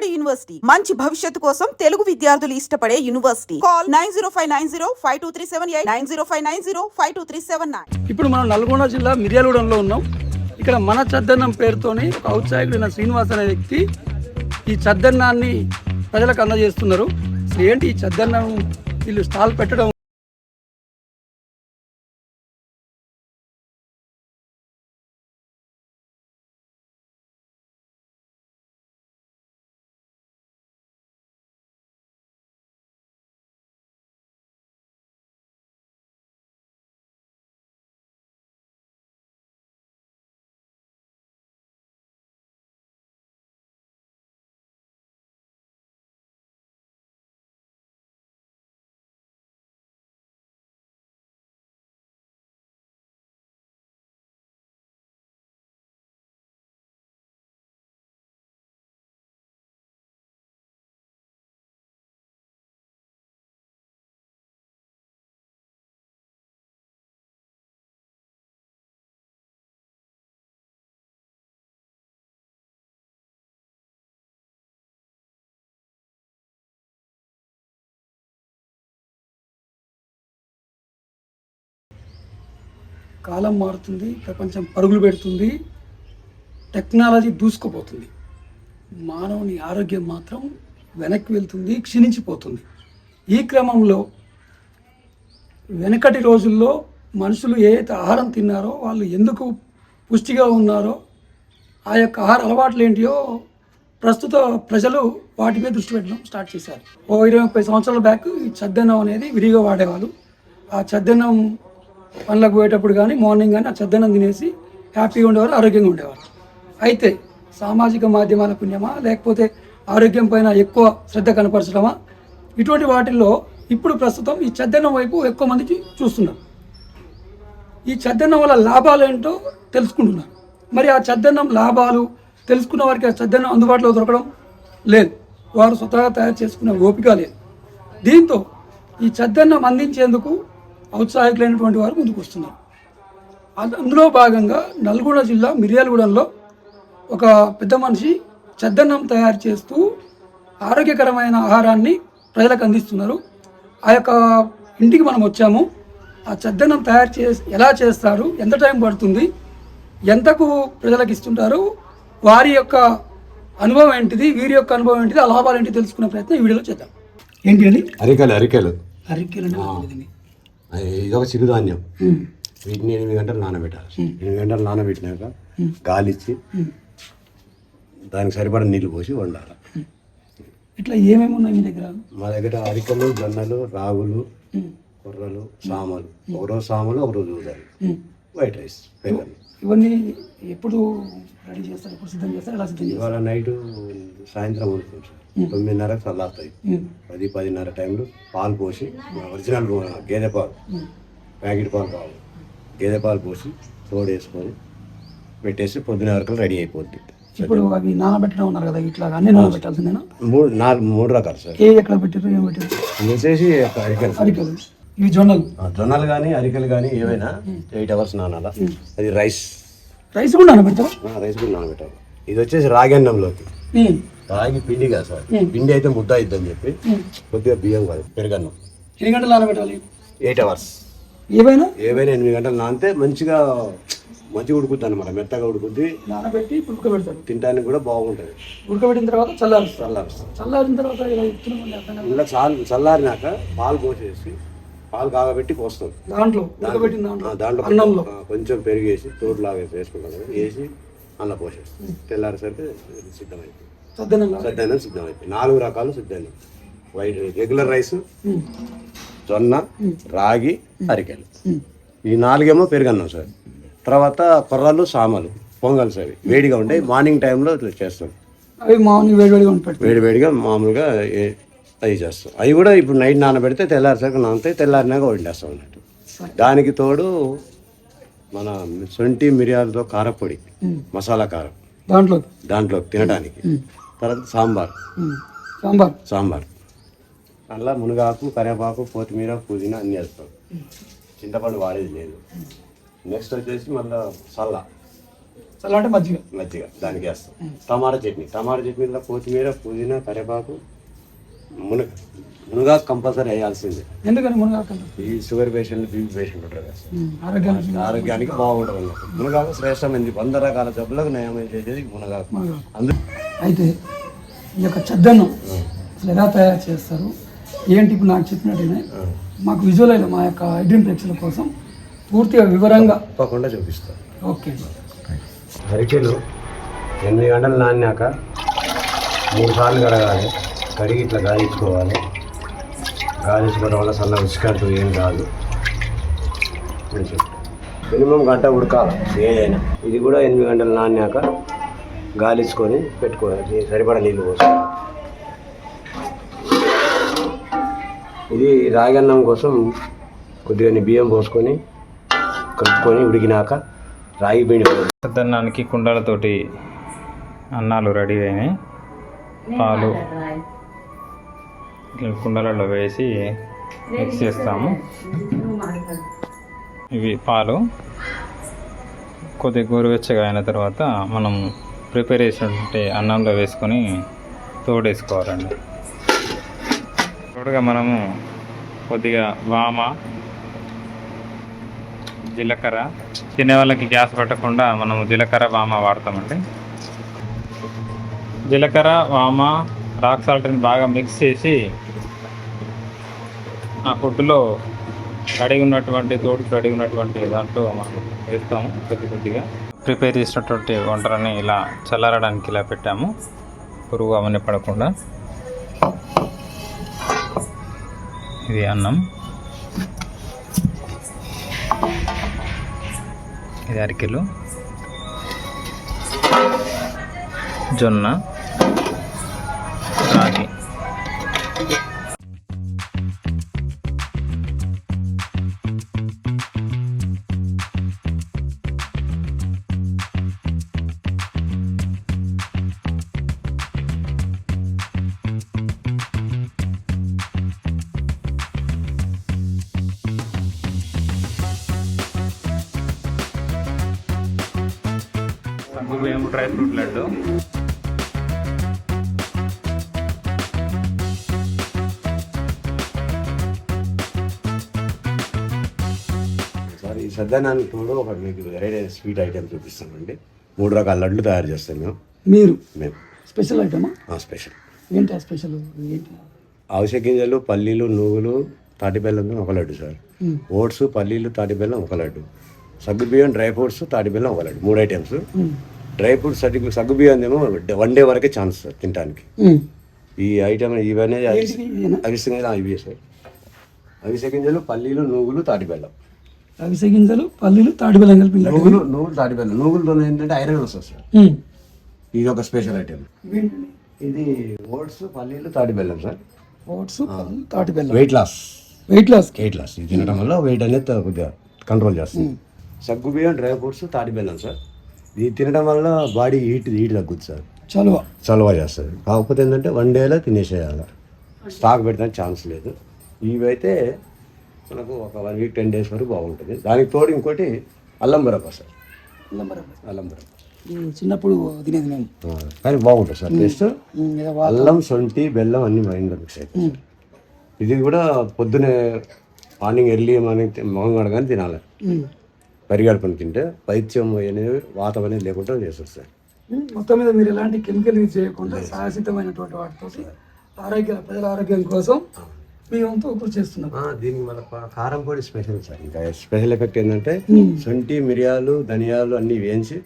బాలబడి యూనివర్సిటీ మంచి భవిష్యత్తు కోసం తెలుగు విద్యార్థులు ఇష్టపడే యూనివర్సిటీ. కాల్ 9059052378 9059052379. ఇప్పుడు మనం నల్గొండ జిల్లా మిర్యాలగూడెంలో ఉన్నాం. ఇక్కడ మన చద్దన్నం పేరుతోని ఒక ఔత్సాహికుడైన శ్రీనివాస్ అనే వ్యక్తి ఈ చద్దన్నాన్ని ప్రజలకు అందజేస్తున్నారు. ఏంటి ఈ చద్దన్నం వీళ్ళు స్టాల్ పెట్టడం? కాలం మారుతుంది, ప్రపంచం పరుగులు పెడుతుంది, టెక్నాలజీ దూసుకుపోతుంది. మానవుని ఆరోగ్యం మాత్రం వెనక్కి వెళ్తుంది, క్షీణించిపోతుంది. ఈ క్రమంలో వెనకటి రోజుల్లో మనుషులు ఏదైతే ఆహారం తిన్నారో, వాళ్ళు ఎందుకు పుష్టిగా ఉన్నారో, ఆ యొక్క ఆహార అలవాట్లు ఏంటియో ప్రస్తుత ప్రజలు వాటి మీద దృష్టి పెట్టడం స్టార్ట్ చేశారు. 20-30 సంవత్సరాల బ్యాక్ ఈ చద్దన్నం అనేది విరిగా వాడేవాళ్ళు. ఆ చద్దన్నం పనులకు పోయేటప్పుడు కానీ మార్నింగ్ కానీ ఆ చద్దన్నం తినేసి హ్యాపీగా ఉండేవారు, ఆరోగ్యంగా ఉండేవారు. అయితే సామాజిక మాధ్యమాల పుణ్యమా, లేకపోతే ఆరోగ్యం పైన ఎక్కువ శ్రద్ధ కనపరచడమా, ఇటువంటి వాటిల్లో ఇప్పుడు ప్రస్తుతం ఈ చద్దన్నం వైపు ఎక్కువ మంది చూస్తున్నారు. ఈ చద్దన్నం వల్ల లాభాలు ఏంటో తెలుసుకుంటున్నారు. మరి ఆ చద్దన్నం లాభాలు తెలుసుకున్న వారికి ఆ చద్దన్నం అందుబాటులో దొరకడం లేదు, వారు స్వతహాగా తయారు చేసుకునే ఓపిక లేదు. దీంతో ఈ చద్దన్నం అందించేందుకు ఔత్సాహికులైనటువంటి వారు ముందుకు వస్తున్నారు. అందులో భాగంగా నల్గొండ జిల్లా మిర్యాలగూడెంలో ఒక పెద్ద మనిషి చద్దన్నం తయారు చేస్తూ ఆరోగ్యకరమైన ఆహారాన్ని ప్రజలకు అందిస్తున్నారు. ఆ యొక్క ఇంటికి మనం వచ్చాము. ఆ చద్దన్నం తయారు ఎలా చేస్తారు, ఎంత టైం పడుతుంది, ఎంతకు ప్రజలకు ఇస్తుంటారు, వారి యొక్క అనుభవం ఏంటిది, వీరి యొక్క అనుభవం ఏంటిది, ఆ లాభాలు ఏంటి తెలుసుకునే ప్రయత్నం ఈ వీడియోలో చేద్దాం. ఏంటి అది? అరికెలు ఇదొక చిరుధాన్యం. వీటిని 8 గంటలు నానబెట్టాలి. 8 గంటలు నానబెట్టినాక గాలిచ్చి దానికి సరిపడా నీళ్ళు పోసి వండాలి. ఇట్లా ఏమేమి ఉన్నాయి మీ దగ్గర? మా దగ్గర అరికెలు, జొన్నలు, రాగులు, కొర్రలు, సామలు. ఒకరోజు సామలు, ఒకరోజు ఊదాలు, వైట్ రైస్, పెరుగన్నం. ఇవన్నీ ఎప్పుడు రెడీ చేస్తారు, ఎప్పుడు సిద్ధం చేస్తారు, ఎలా సిద్ధం చేస్తారు? ఇవాళ నైటు సాయంత్రం వండుకుంటాం. 9:30 చల్లారుతాయి. 10-10:30 టైంలో పాలు పోసి, ఒరిజినల్ గేదె పాలు, ప్యాకెట్ పాలు కావాలి, గేదె పాలు పోసి తోడేసుకొని పెట్టేసి పొద్దున వరకు రెడీ అయిపోద్ది. ఇప్పుడు అవి నానబెట్టడం ఉన్నారు కదా, ఇట్లా అన్ని నానబెట్టాల్సిందేనా? 3 రకాలు సార్. ఎక్కడ పెట్టారు, ఏం పెట్టారు? వచ్చేసి అరికెలు, ఇవి జొన్నలు కానీ అరికెలు కానీ ఏవైనా 8 hours నానాలా. అది రైస్ కూడా నానబెట్టారు. రైస్ కూడా నానబెట్టాలి. ఇది వచ్చేసి రాగి అన్నంలోకి. రాగి పిండి కాదు సార్, పిండి అయితే ముద్ద అయిద్దని చెప్పి కొద్దిగా బియ్యం కాదు, పెరుగన్నం. 8 గంటలు నానబెట్టాలి. 8 hours ఏవైనా 8 గంటలు నానితే మంచిగా ఉడుకుద్ది అన్నమాట, మెత్తగా ఉడుకుద్ది. నానబెట్టి ఉడకబెడతారు, తినడానికి కూడా బాగుంటుంది. ఉడకబెట్టిన తర్వాత చల్లారిన తర్వాత ఇలా చల్లారినాక పాలు పోసేసి, పాలు కాగబెట్టి పోస్తాం. దాంట్లో అన్నంలో కొంచెం పెరిగేసి తోడులాగా వేసుకుంటాం కదా, వేసి అన్నం పోసేస్తాం. తెల్లారేసరికి సిద్ధమైంది, సద్దన్నం సిద్ధమైంది. 4 రకాలు సిద్ధన్నం. వైట్ రెగ్యులర్ రైస్, జొన్న, రాగి, అరికెలు, ఈ 4 పెరుగన్నం సార్. తర్వాత కొర్రలు, సామలు, పొంగల్స్. అవి వేడిగా ఉంటాయి. మార్నింగ్ టైంలో ఇట్లా చేస్తాం. అవి మార్నింగ్ వేడివేడిగా మామూలుగా అవి చేస్తాం. అవి కూడా ఇప్పుడు నైట్ నానబెడితే తెల్లారిసాక నానతాయి, తెల్లారినాక వండేస్తాం అన్నట్టు. దానికి తోడు మన సొంటి మిరియాలతో కారపొడి, మసాలా కారం దాంట్లో తినడానికి. తర్వాత సాంబార్ అందులో మునగాకు, కరివేపాకు, కొత్తిమీర, పుదీనా అన్నీ వేస్తాం. చింతపండు వాడేది లేదు. నెక్స్ట్ వచ్చేసి మళ్ళీ చల్ల అంటే మజ్జిగ. మజ్జిగ దానికి వేస్తాం. టమాటా చట్నీలో కొత్తిమీర, పుదీనా, కరివేపాకు, మునగాకు కంపల్సరీ వేయాల్సిందే. ఎందుకని మునగాకు? ఈ షుగర్ పేషెంట్, బీపీ పేషెంట్ ఉంటారు కదా, ఆరోగ్యానికి బాగుంటుంది అన్నట్టు. మునగాకు శ్రేష్టమైనది, 100 రకాల జబ్బులకు నయం చేసేది మునగాకు. అయితే ఈ యొక్క చెద్దన్నం అసలు ఎలా తయారు చేస్తారు ఏంటి? ఇప్పుడు నాకు చెప్పినట్టుగానే మాకు విజువల్ అయిన మా యొక్క ఐడ్రీమ్ ప్రేక్షకుల కోసం పూర్తిగా వివరంగా తప్పకుండా చూపిస్తాం. ఓకే. అరికెలు 8 గంటలు నానాక 3 సార్లు కడగాలి. కడిగి ఇట్లా గాయించుకోవాలి. గాయించుకోవడం వల్ల సన్న ఉసుకంటూ ఏం కాదు. మినిమం గంట ఉడకాలి ఏదైనా. ఇది కూడా 8 గంటలు నానాక గాలించుకొని పెట్టుకోవాలి. సరిపడా నీళ్ళు పోసుకోవాలి. ఇది రాగన్నం కోసం కొద్దిగా బియ్యం పోసుకొని కలుపుకొని ఉడికినాక రాగి పిండి. సద్దన్నానికి కుండలతోటి అన్నాలు రెడీ అయినాయి. పాలు ఇట్లా కుండలలో వేసి మిక్స్ చేస్తాము. ఇవి పాలు కొద్దిగా గోరువెచ్చగా అయిన తర్వాత మనం ప్రిపేర్ చేసినటువంటి అన్నంలో వేసుకొని తోడేసుకోవాలండి. తోడుగా మనము కొద్దిగా వామ, జీలకర్ర, తినే వాళ్ళకి గ్యాస్ పట్టకుండా మనము జీలకర్ర, వామ వాడతామండి. జీలకర్ర, వామ, రాక్ సాల్ట్ని బాగా మిక్స్ చేసి ఆ ఫుడ్లో తోడుకు రెడీ ఉన్నటువంటి దాంట్లో మనం వేస్తాము. కొద్దిగా ప్రిపేర్ చేసినటువంటి వంటలని ఇలా చల్లారడానికి ఇలా పెట్టాము, పురుగు అవన్నీ పడకుండా. ఇది అన్నం, ఇది అరికెలు, జొన్న, రాగి. సగ్గుబియ్యం డ్రై ఫ్రూట్ లడ్డు, సార్ ఈ సద్దనానికి తోడు ఒక మీకు వెరైటీ స్వీట్ ఐటెం చూపిస్తామండి. 3 రకాల లడ్లు తయారు చేస్తాం మేము. స్పెషల్ ఐటమా? స్పెషల్. ఏంటి ఆ స్పెషల్? ఏంటి? అవిసె గింజలు, పల్లీలు, నువ్వులు, తాటిబెల్లంతో ఒక లడ్డు సార్. ఓట్స్, పల్లీలు, తాటిబెల్లం ఒక లడ్డు. సగ్గుబియ్యం, డ్రై ఫ్రూట్స్, తాటిబెల్లం ఒక లడ్డు. 3 ఐటమ్స్. డ్రై ఫ్రూట్స్ సగ్గుబియ్యం ఏమో 1 డే వరకే ఛాన్స్ సార్ తినడానికి. ఈ ఐటమ్ ఇవన్నీ అవిసె గింజలు ఇవి సార్. అవిసె గింజలు, పల్లీలు, నువ్వులు, తాటిబెల్లం. అవిసె గింజలు, పల్లీలు, తాటిబెల్లం కలిపి నువ్వులు, తాటిబెల్లం. నువ్వులతో ఏంటంటే ఐరన్ వస్తుంది సార్. ఇది ఒక స్పెషల్ ఐటమ్. ఇది ఓట్స్, పల్లీలు, తాటిబెల్లం సార్. ఓట్స్, తాటిబెల్లం. Weight loss. ఇది తినడం వల్ల వెయిట్ అనేది కొద్దిగా కంట్రోల్ చేస్తుంది. సగ్గుబియ్యం, డ్రై ఫ్రూట్స్, తాటిబెల్లం సార్. ఇది తినడం వల్ల బాడీ హీట్ తగ్గుద్ది సార్. చలువ చేస్తుంది. కాకపోతే ఏంటంటే 1 డేలో తినేసేయాలి. స్టాక్ పెట్టడానికి ఛాన్స్ లేదు. ఇవైతే మనకు ఒక 1 వీక్ 10 డేస్ వరకు బాగుంటుంది. దానికి తోడు ఇంకోటి అల్లం బరబ్బ సార్. అల్లం బరబ్బ చిన్నప్పుడు తినేది మేము, కానీ బాగుంటుంది సార్ టేస్ట్. అల్లం, శొంఠి, బెల్లం అన్ని మైండ్లో మిక్స్ అవుతాయి. ఇది కూడా పొద్దునే మార్నింగ్ ఎర్లీ మార్నింగ్ మొహం కడగానే తినాలి. పరిగడుపుని తింటే పైత్యం అనేది, వాతం అనేది లేకుండా చేస్తుంది సార్. మొత్తం మీద మీరు ఎలాంటి కెమికల్ యూజ్ చేయకుండా సహజసిద్ధమైనటువంటి వాటితో ప్రజల ఆరోగ్యం కోసం మీ వంతు కృషి చేస్తున్నాం. దీనికి మన కారం పొడి స్పెషల్ సార్. ఇంకా స్పెషల్ ఎఫెక్ట్ ఏంటంటే శొంఠి, మిరియాలు, ధనియాలు అన్ని వేయించి,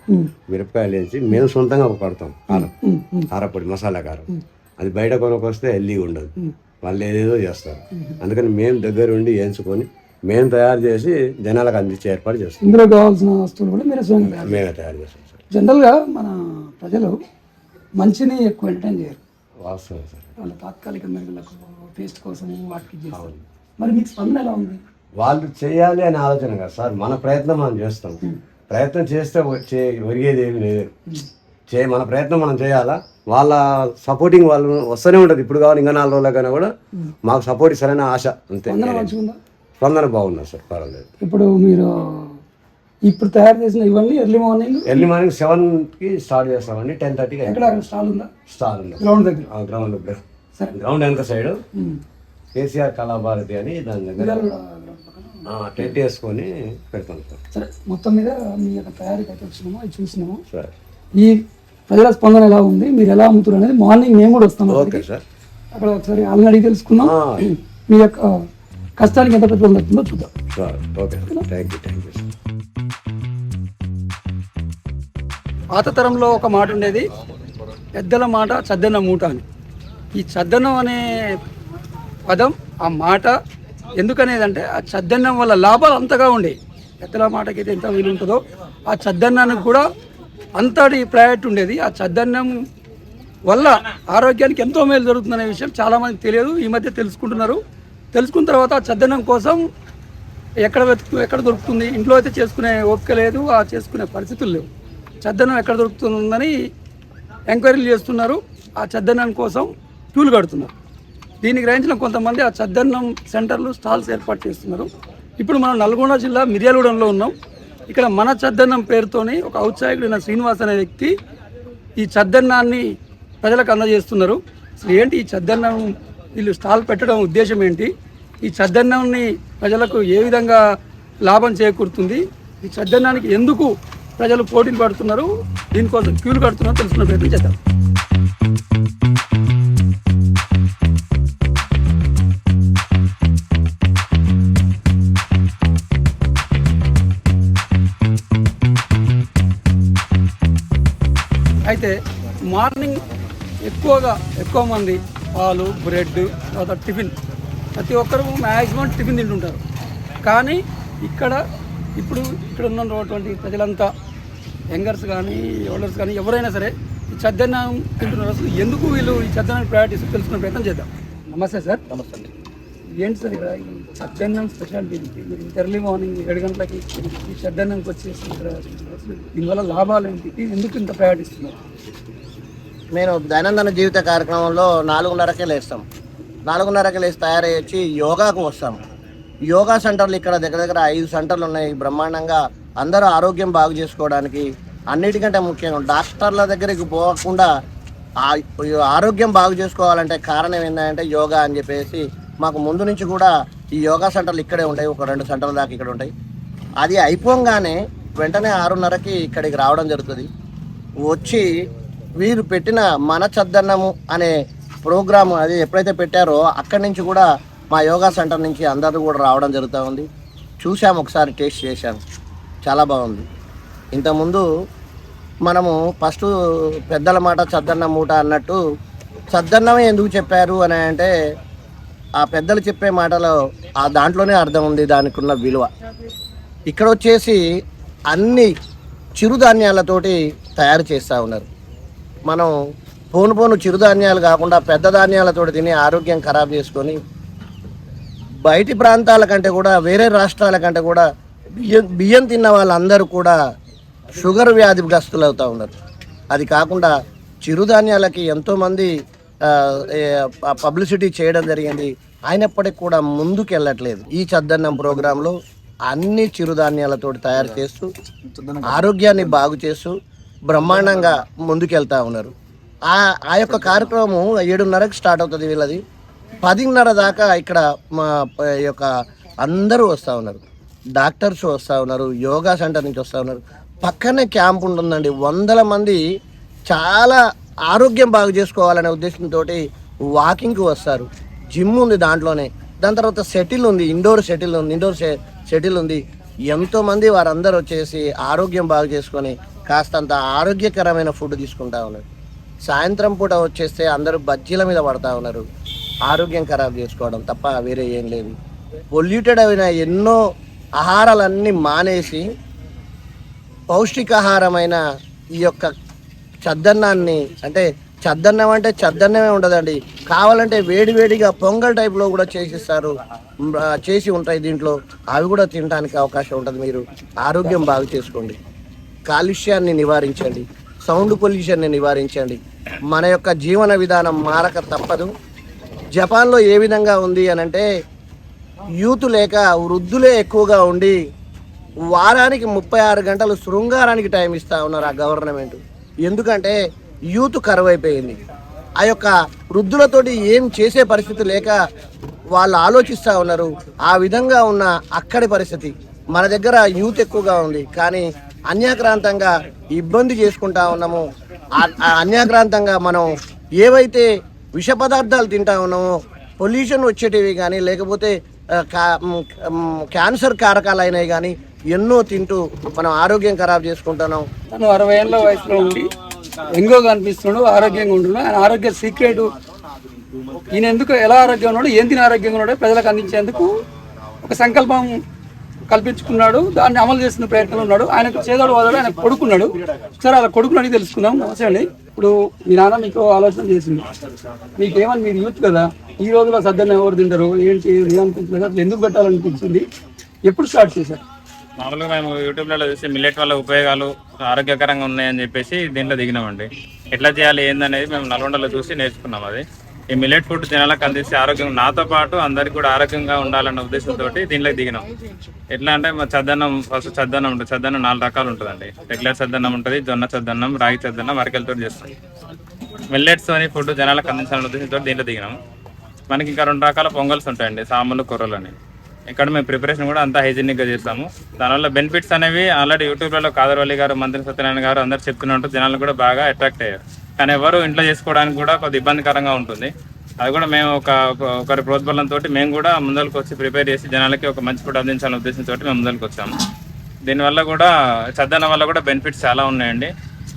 మిరపకాయలు వేయించి మేము సొంతంగా పడతాం కారపొడి, మసాలా కారం. అది బయట కొనుక్కొస్తే హెల్దీగా ఉండదు, వాళ్ళు ఏదేదో చేస్తారు. అందుకని మేము దగ్గర ఉండి వేయించుకొని మేము తయారు చేసి జనాలకు అందించే ఏర్పాటు చేస్తాం. ఇందులో కావాల్సిన వస్తువులు కూడా మేమే తయారు చేస్తాం సార్. జనరల్గా మన ప్రజలు మంచిని ఎక్కువ ఎంటర్టైన్ చేయరు. వాస్తవం సార్. వాళ్ళ తాత్కాలిక మెరుగులకు, టేస్ట్ కోసం వాటికి చేస్తారు. మరి మీకు స్పందన ఎలా ఉంది? వాళ్ళు చేయాలి అనే ఆలోచన కదా సార్. మన ప్రయత్నం మనం చేస్తాం. ప్రయత్నం చేస్తే ఒరిగేది ఏమి లేదు. మన ప్రయత్నం మనం చేయాలా. వాళ్ళ సపోర్టింగ్ వాళ్ళు వస్తూనే ఉంటుంది. ఇప్పుడు కావాలి ఇంకా 4 రోజులకైనా కూడా మాకు సపోర్ట్ సరైన ఆశ అంతే. స్పందన బాగున్నా సార్, పర్వాలేదు. ఇప్పుడు మీరు ఇప్పుడు తయారు చేసిన ఇవన్నీ ఎర్లీ మార్నింగ్ 7కి స్టార్ట్ చేస్తామండి. 10:30కి ఎక్కడ అక్కడ స్టాల్ ఉందా? స్టాల్ ఉంది గ్రౌండ్ దగ్గర. గ్రౌండ్ వెనక సైడ్ కేసీఆర్ కళాభారతి అని దాని దగ్గర టెంట్ వేసుకొని పెడతాం సార్. సరే, మొత్తం మీద మీ యొక్క తయారీకి అయితే వచ్చినాము, అది చూసినాము. సార్ ఈ ప్రజల స్పందన ఎలా ఉంది, మీరు ఎలా అమ్ముతారు అనేది మార్నింగ్ మేము కూడా వస్తాము. Okay sir. అక్కడ ఒకసారి వాళ్ళని అడిగి తెలుసుకుందాం. మీ యొక్క కష్టానికి ఎంత పెట్టుబడి అవుతుందో చూద్దాం. Sir okay sir, thank you sir. పాత తరంలో ఒక మాట ఉండేది, పెద్దల మాట చద్దన్న మూట అని. ఈ చద్దన్నం అనే పదం, ఆ మాట ఎందుకనేదంటే ఆ చద్దన్నం వల్ల లాభాలు అంతగా ఉండేవి. పెద్దల మాటకైతే ఎంత వీలు ఉంటుందో ఆ చద్దన్నానికి కూడా అంతటి ప్రయారిటీ ఉండేది. ఆ చద్దన్నం వల్ల ఆరోగ్యానికి ఎంతో మేలు జరుగుతుందనే విషయం చాలామంది తెలియదు, ఈ మధ్య తెలుసుకుంటున్నారు. తెలుసుకున్న తర్వాత ఆ చద్దన్నం కోసం ఎక్కడ దొరుకుతుంది, ఇంట్లో అయితే చేసుకునే ఓపిక లేదు, ఆ చేసుకునే పరిస్థితులు లేవు. చద్దన్నం ఎక్కడ దొరుకుతుందని ఎంక్వైరీలు చేస్తున్నారు. ఆ చద్దన్నం కోసం క్యూలు కడుతున్నారు. దీన్ని గ్రహించిన కొంతమంది ఆ చద్దన్నం సెంటర్లు, స్టాల్స్ ఏర్పాటు చేస్తున్నారు. ఇప్పుడు మనం నల్గొండ జిల్లా మిర్యాలగూడెంలో ఉన్నాం. ఇక్కడ మన చద్దన్నం పేరుతోని ఒక ఔత్సాహికుడైన శ్రీనివాస్ అనే వ్యక్తి ఈ చద్దన్నాన్ని ప్రజలకు అందజేస్తున్నారు. అసలు ఏంటి ఈ చద్దన్నం, వీళ్ళు స్టాల్ పెట్టడం ఉద్దేశం ఏంటి, ఈ చద్దన్నాన్ని ప్రజలకు ఏ విధంగా లాభం చేకూరుతుంది, ఈ చద్దన్నానికి ఎందుకు ప్రజలు పోటీలు పడుతున్నారు, దీనికోసం క్యూలు కడుతున్నారు తెలుసుకునే ప్రయత్నం చేద్దాం. అయితే మార్నింగ్ ఎక్కువ మంది పాలు, బ్రెడ్, తర్వాత టిఫిన్, ప్రతి ఒక్కరు మ్యాక్సిమం టిఫిన్ తింటుంటారు. కానీ ఇక్కడ ఉన్నటువంటి ప్రజలంతా, యంగర్స్ కానీ ఓల్డర్స్ కానీ ఎవరైనా సరే ఈ చద్దన్నం తింటున్నారు. అసలు ఎందుకు వీళ్ళు ఈ చద్దన్నం ప్రయారిటీ తెలుసుకునే ప్రయత్నం చేద్దాం. నమస్తే సార్. నమస్తే అండి. ఏంటి సార్ ఇక్కడ ఈ చద్దన్నం స్పెషాలిటీ? మీరు ఎర్లీ మార్నింగ్ 7 గంటలకి ఈ చద్దన్నంకి వచ్చేసి ఇక్కడ దీనివల్ల లాభాలు ఏంటి, ఎందుకు ఇంత ప్రయారిటీ ఇస్తున్నారు? నేను దైనందిన జీవిత కార్యక్రమంలో 4:30కే లేస్తాం. 4:30కే లేచి తయారయ్యి వచ్చి యోగాకు వస్తాం. యోగా సెంటర్లు ఇక్కడ దగ్గర 5 సెంటర్లు ఉన్నాయి బ్రహ్మాండంగా. అందరూ ఆరోగ్యం బాగు చేసుకోవడానికి, అన్నిటికంటే ముఖ్యంగా డాక్టర్ల దగ్గరికి పోకుండా ఆరోగ్యం బాగు చేసుకోవాలంటే కారణం ఏంటంటే యోగా అని చెప్పేసి మాకు ముందు నుంచి కూడా ఈ యోగా సెంటర్లు ఇక్కడే ఉంటాయి. ఒక 2 సెంటర్ల దాకా ఇక్కడ ఉంటాయి. అది అయిపోగానే వెంటనే 6:30కి ఇక్కడికి రావడం జరుగుతుంది. వచ్చి వీరు పెట్టిన మన చద్దన్నము అనే ప్రోగ్రాము అది ఎప్పుడైతే పెట్టారో అక్కడి నుంచి కూడా మా యోగా సెంటర్ నుంచి అందరూ కూడా రావడం జరుగుతూ ఉంది. చూసాము, ఒకసారి టేస్ట్ చేశాను, చాలా బాగుంది. ఇంతకుముందు మనము ఫస్ట్ పెద్దల మాట చద్దన్న మూట అన్నట్టు చద్దన్నమే ఎందుకు చెప్పారు అని అంటే ఆ పెద్దలు చెప్పే మాటలో ఆ దాంట్లోనే అర్థం ఉంది, దానికి ఉన్న విలువ. ఇక్కడ వచ్చేసి అన్ని చిరుధాన్యాలతోటి తయారు చేస్తూ ఉన్నారు. మనం పోను చిరుధాన్యాలు కాకుండా పెద్ద ధాన్యాలతోటి తిని ఆరోగ్యం ఖరాబ్ చేసుకొని బయటి ప్రాంతాల కంటే కూడా, వేరే రాష్ట్రాల కంటే కూడా బియ్యం తిన్న వాళ్ళందరూ కూడా షుగర్ వ్యాధిగ్రస్తులు అవుతూ ఉన్నారు. అది కాకుండా చిరుధాన్యాలకి ఎంతోమంది పబ్లిసిటీ చేయడం జరిగింది, అయినప్పటికీ కూడా ముందుకు వెళ్ళట్లేదు. ఈ చద్దన్నం ప్రోగ్రాంలో అన్ని చిరుధాన్యాలతో తయారు చేస్తూ ఆరోగ్యాన్ని బాగు చేస్తూ బ్రహ్మాండంగా ముందుకెళ్తా ఉన్నారు. ఆ యొక్క కార్యక్రమం 7:30కి స్టార్ట్ అవుతుంది వీళ్ళది. 10:30 దాకా ఇక్కడ మా యొక్క అందరూ వస్తూ ఉన్నారు. డాక్టర్స్ వస్తూ ఉన్నారు, యోగా సెంటర్ నుంచి వస్తూ ఉన్నారు. పక్కనే క్యాంప్ ఉంటుందండి, 100 మంది చాలా ఆరోగ్యం బాగు చేసుకోవాలనే ఉద్దేశంతో వాకింగ్కి వస్తారు. జిమ్ ఉంది దాంట్లోనే, దాని తర్వాత సెటిల్ ఉంది, ఇండోర్ సెటిల్ ఉంది. ఎంతోమంది వారందరూ వచ్చేసి ఆరోగ్యం బాగు చేసుకొని కాస్తంత ఆరోగ్యకరమైన ఫుడ్ తీసుకుంటా ఉన్నారు. సాయంత్రం పూట వచ్చేస్తే అందరూ బజ్జీల మీద పడతా ఉన్నారు. ఆరోగ్యం ఖరాబ్ చేసుకోవడం తప్ప వేరే ఏం లేదు. పొల్యూటెడ్ అయిన ఎన్నో ఆహారాలన్నీ మానేసి పౌష్టికాహారమైన ఈ యొక్క చద్దన్నాన్ని, అంటే చద్దన్నం అంటే చద్దన్నమే ఉండదండి, కావాలంటే వేడివేడిగా పొంగల్ టైప్లో కూడా చేసి ఉంటాయి దీంట్లో, అవి కూడా తినడానికి అవకాశం ఉంటుంది. మీరు ఆరోగ్యం బాగు చేసుకోండి, కాలుష్యాన్ని నివారించండి, సౌండ్ పొల్యూషన్ని నివారించండి. మన యొక్క జీవన విధానం మారక తప్పదు. జపాన్లో ఏ విధంగా ఉంది అని అంటే యూత్ లేక వృద్ధులే ఎక్కువగా ఉండి వారానికి 36 గంటలు శృంగారానికి టైం ఇస్తూ ఉన్నారు ఆ గవర్నమెంట్. ఎందుకంటే యూత్ కరువు అయిపోయింది. ఆ యొక్క వృద్ధులతోటి ఏం చేసే పరిస్థితి లేక వాళ్ళు ఆలోచిస్తూ ఉన్నారు. ఆ విధంగా ఉన్న అక్కడి పరిస్థితి. మన దగ్గర యూత్ ఎక్కువగా ఉంది, కానీ అన్యాక్రాంతంగా ఇబ్బంది చేసుకుంటా ఉన్నాము. అన్యాక్రాంతంగా మనం ఏవైతే విష పదార్థాలు తింటా ఉన్నామో, పొల్యూషన్ వచ్చేటివి కానీ, లేకపోతే క్యాన్సర్ కారకాలు అయినవి కానీ ఎన్నో తింటూ మనం ఆరోగ్యం ఖరాబ్ చేసుకుంటున్నాం. తను 60 ఏళ్ళ వయసులో ఉండి ఎంగోగా అనిపిస్తున్నాడు, ఆరోగ్యంగా ఉంటున్నాడు. ఆయన ఆరోగ్య సీక్రెట్ ఈయన ఎందుకు ఎలా ఆరోగ్యంగా ఉన్నాడు, ఏం తిని ఆరోగ్యంగా ఉన్నాడో ప్రజలకు అందించేందుకు ఒక సంకల్పం కల్పించుకున్నాడు. దాన్ని అమలు చేస్తున్న ప్రయత్నంలో ఉన్నాడు. ఆయనకు చేదోడు వాదోడు ఆయన కొడుకున్నాడు. ఒకసారి అలా కొడుకుని అడిగి తెలుసుకుందాం. నమస్తే అండి. ఇప్పుడు మీ నాన్న మీకు ఆలోచన చేసింది, మీకేమని, మీరు యూత్ కదా, ఈ రోజులో సద్దన్న ఎవరు తింటారు, ఏంటి ఏమనిపించలేదు, అసలు ఎందుకు పెట్టాలనిపించింది, ఎప్పుడు స్టార్ట్ చేశారు? మామూలుగా మేము యూట్యూబ్లో చూసి మిల్లెట్ వల్ల ఉపయోగాలు ఆరోగ్యకరంగా ఉన్నాయని చెప్పేసి దీంట్లో దిగినామండి. ఎట్లా చేయాలి ఏందనేది మేము నల్గొండలో చూసి నేర్చుకున్నాం. అది ఈ మిల్లెట్ ఫుడ్ జనాలకు అందిస్తే ఆరోగ్యం, నాతో పాటు అందరికి కూడా ఆరోగ్యంగా ఉండాలన్న ఉద్దేశంతో దీంట్లో దిగినాం. ఎట్లా అంటే మా చద్దన్నం, ఫస్ట్ చద్దన్నం ఉంటుంది. చద్దన్నం 4 రకాలు ఉంటుందండి. రెగ్యులర్ చద్దన్నం ఉంటుంది, జొన్న చద్దన్నం, రాగి చద్దన్నం, అరకెలతో చేస్తాం. మిల్లెట్స్ అని ఫుడ్ జనాలకు అందించాలన్న ఉద్దేశంతో దీంట్లో దిగినాం. మనకి ఇంకా 2 రకాల పొంగల్స్ ఉంటాయండి, సాములు, కొర్రలు అని. ఇక్కడ మేము ప్రిపరేషన్ కూడా అంతా హైజీనిక్గా చేస్తాము. దానివల్ల బెనిఫిట్స్ అనేవి ఆల్రెడీ యూట్యూబ్లో కాదర్వల్లి గారు, మంత్రి సత్యనారాయణ గారు అందరు చెప్తున్నట్టు జనాలు కూడా బాగా అట్రాక్ట్ అయ్యారు. కానీ ఎవరు ఇంట్లో చేసుకోవడానికి కూడా కొద్ది ఇబ్బందికరంగా ఉంటుంది. అది కూడా మేము ఒకరి ప్రోద్బలంతో మేము కూడా ముందరికి వచ్చి ప్రిపేర్ చేసి జనాలకి ఒక మంచి ఫుడ్ అందించాలనే ఉద్దేశంతో మేము ముందరికి వచ్చాము. దీనివల్ల కూడా చద్దన్నం వల్ల కూడా బెనిఫిట్స్ చాలా ఉన్నాయండి.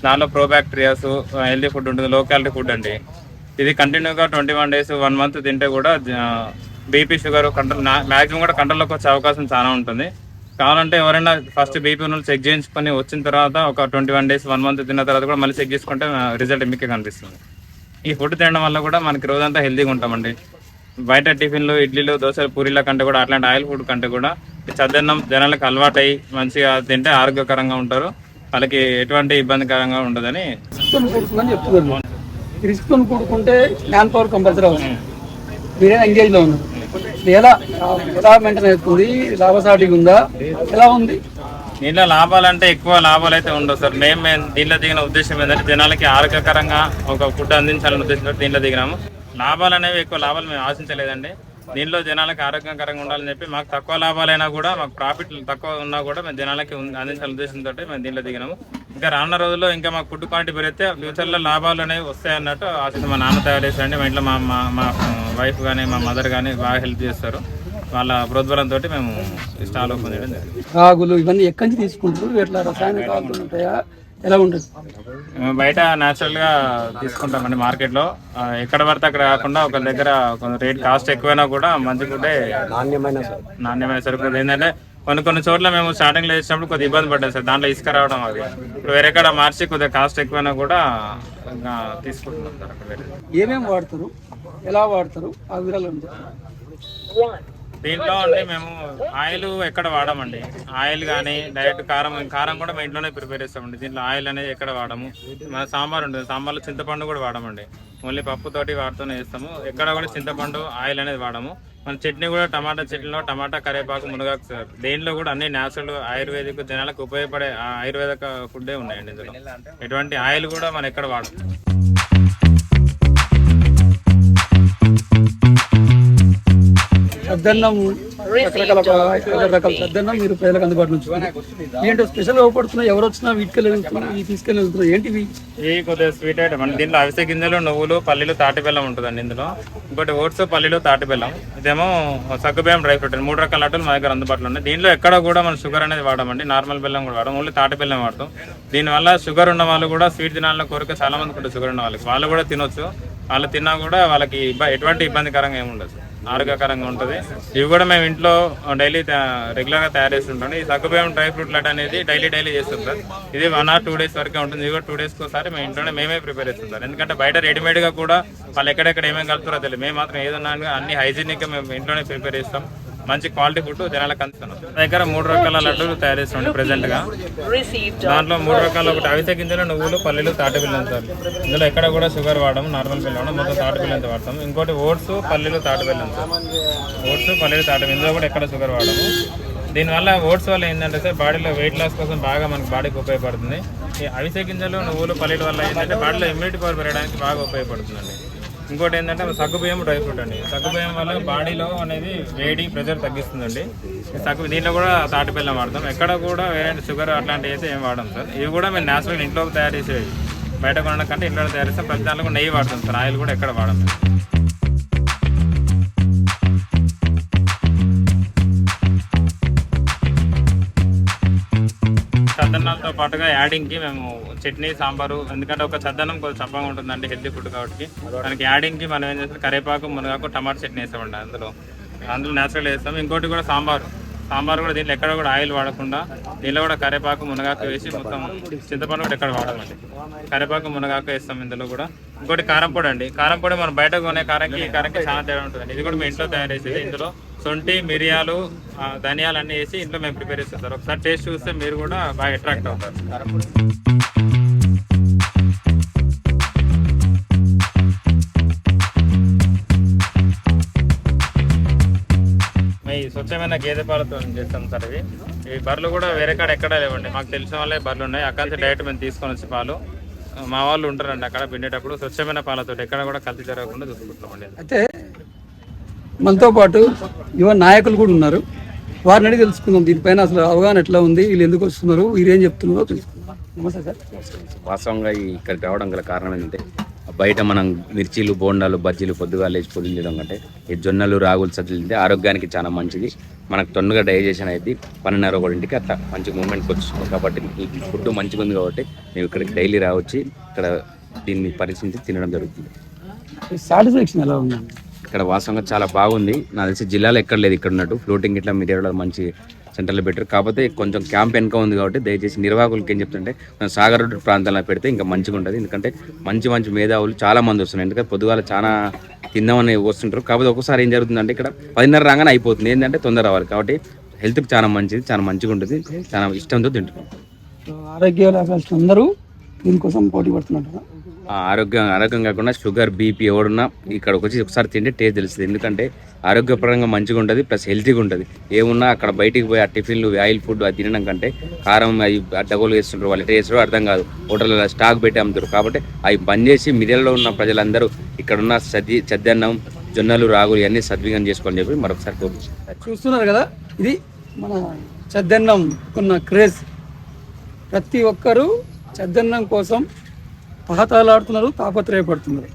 దానిలో ప్రోబ్యాక్టీరియాస్, హెల్దీ ఫుడ్ ఉంటుంది, లో క్యాలరీ ఫుడ్ అండి. ఇది కంటిన్యూగా 21 days 1 month తింటే కూడా బీపీ, షుగర్ కంట్రోల్, మ్యాక్సిమం కూడా కంట్రోల్లోకి వచ్చే అవకాశం చాలా ఉంటుంది. కావాలంటే ఎవరైనా ఫస్ట్ బీపీ ఉన్న చెక్ చేయించుకొని వచ్చిన తర్వాత ఒక 21 days 1 month తిన్న తర్వాత కూడా మళ్ళీ చెక్ చేసుకుంటే రిజల్ట్ మీకే కనిపిస్తుంది. ఈ ఫుడ్ తినడం వల్ల కూడా మనకి రోజంతా హెల్తీగా ఉంటామండి. బయట టిఫిన్లు, ఇడ్లీలు, దోశలు, పూరీల కంటే కూడా అట్లాంటి ఆయిల్ ఫుడ్ కంటే కూడా చద్దన్నం జనాలకు అలవాటు అయ్యి మంచిగా తింటే ఆరోగ్యకరంగా ఉంటారు. వాళ్ళకి ఎటువంటి ఇబ్బందికరంగా ఉండదని చెప్తున్నారు. రిస్క్ కూడుకుంటే మ్యాన్ పవర్ కంపల్సరీ అవుతుంది. మీరే ఎంగేజ్లో ఉన్నారు. ఎలా మెయింటైన్ అవుతుంది? లాభసాటిగా ఉందా, ఎలా ఉంది? దీంట్లో లాభాలంటే ఎక్కువ లాభాలు అయితే ఉండవు సార్. మేము దీంట్లో దిగిన ఉద్దేశం ఏంటంటే జనాలకి ఆరోగ్యకరంగా ఒక ఫుడ్ అందించాలనే ఉద్దేశంతో దీంట్లో దిగినాము. లాభాలు అనేవి ఎక్కువ లాభాలు మేము ఆశించలేదండి. దీనిలో జనాలకి ఆరోగ్యకరంగా ఉండాలని చెప్పి మాకు తక్కువ లాభాలైనా కూడా, మాకు ప్రాఫిట్ తక్కువ ఉన్నా కూడా మేము జనాలకి అందించాలనే ఉద్దేశంతో మేము దీంట్లో దిగినాము. ఇంకా రానున్న రోజుల్లో ఇంకా మాకు ఫుడ్ క్వాంటిటీ పెరిగితే ఫ్యూచర్లో లాభాలు అనేవి వస్తాయన్నట్టు ఆశిస్తాం. మా నాన్న తయారు చేశారండి. మా ఇంట్లో మా వైఫ్ కానీ, మా మదర్ కానీ బాగా హెల్ప్ చేస్తారు. వాళ్ళ ప్రోద్బలంతో మేము స్టాల్ ఓపెన్ చేయడం జరిగింది. రాగులు ఇవన్నీ ఎక్కడి నుంచి తీసుకుంటారు? ఎట్లా రసాయనిక ఆకులు ఉంటాయా, ఎలా ఉంటుంది? మేము బయట న్యాచురల్గా తీసుకుంటామండి మార్కెట్లో. ఎక్కడ పడితే అక్కడ కాకుండా ఒక దగ్గర రేట్ కాస్ట్ ఎక్కువైనా కూడా మంచి ఫుడ్డే, నాణ్యమైన సరుకు. ఏంటంటే కొన్ని చోట్ల మేము స్టార్టింగ్లో చేసినప్పుడు కొద్దిగా ఇబ్బంది పడ్డాం సార్, దాంట్లో ఇసుక రావడం. అది ఇప్పుడు వేరే కాడ మార్చి కొద్దిగా కాస్ట్ ఎక్కువైనా కూడా తీసుకుంటున్నాం సార్. అక్కడ ఏమేమి వాడతారు, ఎలా వాడతారు, ఆ వివరాలు ఉంటాయి. దీంట్లో అంటే మేము ఆయిల్ ఎక్కడ వాడమండి. ఆయిల్ కానీ డైరెక్ట్ కారం కూడా మేము ఇంట్లోనే ప్రిపేర్ చేస్తామండి. దీంట్లో ఆయిల్ అనేది ఎక్కడ వాడము. మన సాంబార్ ఉంటుంది, సాంబార్లో చింతపండు కూడా వాడమండి. ఓన్లీ పప్పుతోటి వాడుతూనే వేస్తాము. ఎక్కడ కూడా చింతపండు, ఆయిల్ అనేది వాడము. మన చట్నీ కూడా టమాటా చట్నీలో టమాటా, కరివేపాకు, మునగాకు సార్. దేంట్లో కూడా అన్ని న్యాచురల్ ఆయుర్వేదిక్ జనాలకు ఉపయోగపడే ఆయుర్వేదిక ఫుడ్డే ఉన్నాయండి. ఇందులో ఎటువంటి ఆయిల్ కూడా మనం ఎక్కడ వాడము. సద్దన్నం రకరకాల సద్దన్నం మీరు ప్రజలకు అందుబాటులో ఉంచుతున్నారు. ఏంటో స్పెషల్ అవపడుతున్నాయి, ఎవరు వచ్చినా వీటికెళ్ళి తీసుకెళ్ళి వెళ్తున్నారు. ఏంటివి? ఇవి కొద్దిగా స్వీట్ ఐటమ్ అండి. దీంట్లో అవిసె గింజలు, నువ్వులు, పల్లీలు, తాటి బెల్లం ఉంటుందండి. ఇందులో ఇంకోటి ఓట్స్, పల్లీలు, తాటి బెల్లం. ఇదేమో సగ్గుబియ్యం డ్రై ఫ్రూట్. 3 రకాల లడ్డూలు మా దగ్గర అందుబాటులో ఉన్నాయి. దీంట్లో ఎక్కడ కూడా మనం షుగర్ అనేది వాడమండి. నార్మల్ బెల్లం కూడా వాడడం, ఓన్లీ తాటి బెల్లం వాడతాం. దీనివల్ల షుగర్ ఉన్న వాళ్ళు కూడా, స్వీట్ తినాలని కోరిక చాలా మందికి ఉంటుంది షుగర్ ఉన్న వాళ్ళకి, వాళ్ళు కూడా తినొచ్చు. వాళ్ళు తిన్నా కూడా వాళ్ళకి ఎటువంటి ఇబ్బందికరంగా ఏమి ఉండదు, ఆరోగ్యకరంగా ఉంటుంది. ఇవి కూడా మేము ఇంట్లో డైలీ రెగ్యులర్గా తయారు చేస్తుంటాం. ఈ సగ్గుబియ్యం డ్రై ఫ్రూట్ లడ్డు అనేది డైలీ చేస్తాం సార్. ఇది 1 or 2 days వరకే ఉంటుంది. ఇది కూడా 2 days ఒకసారి మేము ఇంట్లోనే మేమే ప్రిపేర్ చేస్తాం సార్. ఎందుకంటే బయట రెడీమేడ్గా కూడా వాళ్ళు ఎక్కడెక్కడ ఏమేమి కలుపుతారో తెలియదు. మేము మాత్రం ఏదన్నా అన్ని హైజీనిక్గా మేము ఇంట్లోనే ప్రిపేర్ చేస్తాం. మంచి క్వాలిటీ ఫుడ్ జనాలకు అందిస్తున్నాం. దగ్గర 3 రకాల లడ్డూలు తయారు చేస్తున్నాం ప్రెసెంట్గా. దాంట్లో 3 రకాల, ఒకటి అవిసె గింజలు, నువ్వులు, పల్లీలు, తాటి బెల్లం సార్. ఇందులో ఎక్కడ కూడా షుగర్ వాడము, నార్మల్ బెల్లం వాడము, మొత్తం తాటి బెల్లంతో వాడతాము. ఇంకోటి ఓట్స్, పల్లీలు, తాటి బెల్లం సార్. ఓట్స్, పల్లీలు, తాటి బెల్లం, ఇందులో కూడా ఎక్కడ షుగర్ వాడము. దీనివల్ల ఓట్స్ వల్ల ఏంటంటే సార్ బాడీలో వెయిట్ లాస్ కోసం బాగా మనకి బాడీకి ఉపయోగపడుతుంది. ఈ అవిసె గింజలు నువ్వులు పల్లెల వల్ల ఏంటంటే బాడీలో ఇమ్యూనిటీ పవర్ పెరగడానికి బాగా ఉపయోగపడుతుందండి. ఇంకోటి ఏంటంటే సగ్గుబియ్యం డ్రై ఫ్రూట్ అండి. సగ్గుబియ్యం వల్ల బాడీలో అనేది వేడి ప్రెషర్ తగ్గిస్తుందండి. దీంట్లో కూడా తాటి బెల్లం వాడతాం. ఎక్కడ కూడా వేరే షుగర్ అట్లాంటివి అయితే ఏం వాడడం సార్. ఇవి కూడా మేము న్యాచురల్ ఇంట్లో తయారు చేసేవి, బయట కొనడం కంటే ఇంట్లో తయారు చేస్తాం. ప్రతి దాంట్లో నెయ్యి వాడతాం సార్, ఆయిల్ కూడా ఎక్కడ వాడడం. చద్దన్నంతో పాటుగా యాడింగ్కి మేము చట్నీ సాంబారు, ఎందుకంటే ఒక చద్దన్నం కొంచెం చప్పగా ఉంటుందండి, హెల్తీ ఫుడ్ కాబట్టి దానికి యాడింగ్కి మనం ఏం చేస్తాం కరివేపాకు, మునగాకు, టమాటా చట్నీ వేస్తామండి. అందులో న్యాచురల్ వేస్తాం. ఇంకోటి కూడా సాంబార్ కూడా దీంట్లో ఎక్కడ కూడా ఆయిల్ వాడకుండా దీనిలో కూడా కరివేపాకు, మునగాకు వేసి మొత్తం చింతపండు కూడా ఎక్కడ వాడాలండి, కరివేపాకు, మునగాకు వేస్తాం ఇందులో కూడా. ఇంకోటి కారం పొడి అండి. కారం పొడి మనం బయట కొనే కారంకి ఈ కారంకి చాలా తేడా ఉంటుందండి. ఇది కూడా మేము ఇంట్లో తయారు చేసేది. ఇందులో శొంఠి, మిరియాలు, ధనియాలు అన్నీ వేసి ఇంట్లో మేము ప్రిపేర్ చేస్తాం సార్. ఒకసారి టేస్ట్ చూస్తే మీరు కూడా బాగా అట్రాక్ట్ అవుతారు కారం పొడి. స్వచ్ఛమైన గేదె పాలతో చేస్తాం సార్. ఇవి బర్రెలు కూడా వేరే కాడ ఎక్కడ లేవండి, మాకు తెలిసిన వాళ్ళే బర్రెలు ఉన్నాయి. అక్కడ నుంచి డైరెక్ట్ మేము తీసుకొని వచ్చి పాలు మా వాళ్ళు ఉంటారండి అక్కడ పిండేటప్పుడు స్వచ్ఛమైన పాలతో ఎక్కడ కూడా కల్తీ జరగకుండా చూసుకుంటామండి. అయితే మనతో పాటు యువ నాయకులు కూడా ఉన్నారు, వారిని అడిగి తెలుసుకుందాం దీనిపైన అసలు అవగాహన ఎట్లా ఉంది, వీళ్ళు ఎందుకు వస్తున్నారు, వీరేం చెప్తున్నారో తెలుసుకుందాం. నమస్తే సార్. వాస్తవంగా ఇక్కడికి రావడం గల కారణం ఏంటంటే బయట మనం మిర్చీలు, బోండాలు, బజ్జీలు పొద్దుగా లేచి పొదించడం కంటే ఈ జొన్నలు, రాగులు, సజ్జలు తింటే ఆరోగ్యానికి చాలా మంచిది. మనకు తొందరగా డైజెషన్ అయితే 12:30 అట్లా మంచి మూమెంట్కి వచ్చింది. కాబట్టి ఈ ఫుడ్ మంచిగా ఉంది కాబట్టి మేము ఇక్కడికి డైలీ రావచ్చి ఇక్కడ దీన్ని పరిశీలించి తినడం జరుగుతుంది. సాటిస్ఫాక్షన్ ఎలా ఉంది? ఇక్కడ వాస్తవంగా చాలా బాగుంది. నాకు తెలిసి జిల్లాలో ఎక్కడ లేదు ఇక్కడ ఉన్నట్టు. ఫ్లోటింగ్ ఇట్లా మీరు మంచి సెంటర్లో పెట్టారు. కాకపోతే కొంచెం క్యాంప్ వెనుక ఉంది కాబట్టి దయచేసి నిర్వాహకులకి ఏం చెప్తుంటే మనం సాగర్ ప్రాంతాల్లో పెడితే ఇంకా మంచిగా ఉంటుంది. ఎందుకంటే మంచి మంచి మేధావులు చాలా మంది వస్తున్నారు. ఎందుకంటే పొద్దుగాల చాలా తిందామని వస్తుంటారు. కాకపోతే ఒక్కసారి ఏం జరుగుతుందంటే ఇక్కడ 10:30 రాగానే అయిపోతుంది. ఏంటంటే తొందర రావాలి కాబట్టి హెల్త్కి చాలా మంచిది, చాలా మంచిగా ఉంటుంది, చాలా ఇష్టంతో తింటున్నాం. ఆరోగ్యాలు అందరూ దీనికోసం పోటీ పడుతున్నట్టు. ఆరోగ్యం కాకుండా షుగర్, బీపీ ఎవడున్నా ఇక్కడికి వచ్చి ఒకసారి తింటే టేస్ట్ తెలుస్తుంది. ఎందుకంటే ఆరోగ్యపరంగా మంచిగా ఉంటుంది, ప్లస్ హెల్తీగా ఉంటుంది. ఏమున్నా అక్కడ బయటికి పోయి ఆ టిఫిన్లు, ఆయిల్ ఫుడ్ అది తినడం కంటే కారం అవి అడ్డగోలు వేస్తుంటారు, వాళ్ళు ఎట్లా చేస్తారో అర్థం కాదు. హోటల్లో స్టాక్ పెట్టి అమ్ముతారు. కాబట్టి అవి బంద్ చేసి మిర్యాలలో ఉన్న ప్రజలందరూ ఇక్కడున్న చద్దన్నం, జొన్నలు, రాగులు ఇవన్నీ సద్వినియోగం చేసుకోవాలని చెప్పి మరొకసారి కోరుకుంటున్నారు. చూస్తున్నారు కదా, ఇది మన చద్దన్నం ఉన్న క్రేజ్. ప్రతి ఒక్కరూ చద్దన్నం కోసం తహతలాడుతున్నారు, తాపత్రయపడుతున్నారు.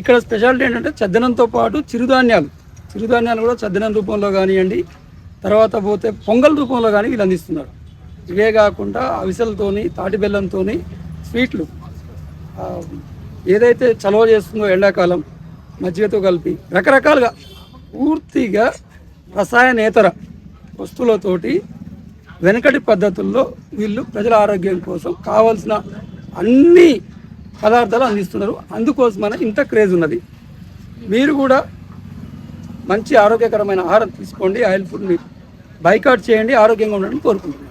ఇక్కడ స్పెషాలిటీ ఏంటంటే చద్దనంతో పాటు చిరుధాన్యాలు కూడా చద్దనం రూపంలో కానివ్వండి, తర్వాత పోతే పొంగల్ రూపంలో కానీ వీళ్ళు అందిస్తున్నారు. ఇవే కాకుండా అవిసెలతోని, తాటి బెల్లంతోని స్వీట్లు, ఏదైతే చలవ చేస్తుందో ఎండాకాలం మజ్జిగతో కలిపి రకరకాలుగా పూర్తిగా రసాయనేతర వస్తువులతోటి వెనకటి పద్ధతుల్లో వీళ్ళు ప్రజల ఆరోగ్యం కోసం కావాల్సిన అన్ని పదార్థాలు అందిస్తున్నారు. అందుకోసమనే ఇంత క్రేజ్ ఉన్నది. మీరు కూడా మంచి ఆరోగ్యకరమైన ఆహారం తీసుకోండి, ఆయిల్ ఫుడ్ని బైకాట్ చేయండి, ఆరోగ్యంగా ఉండాలని కోరుకుంటున్నాను.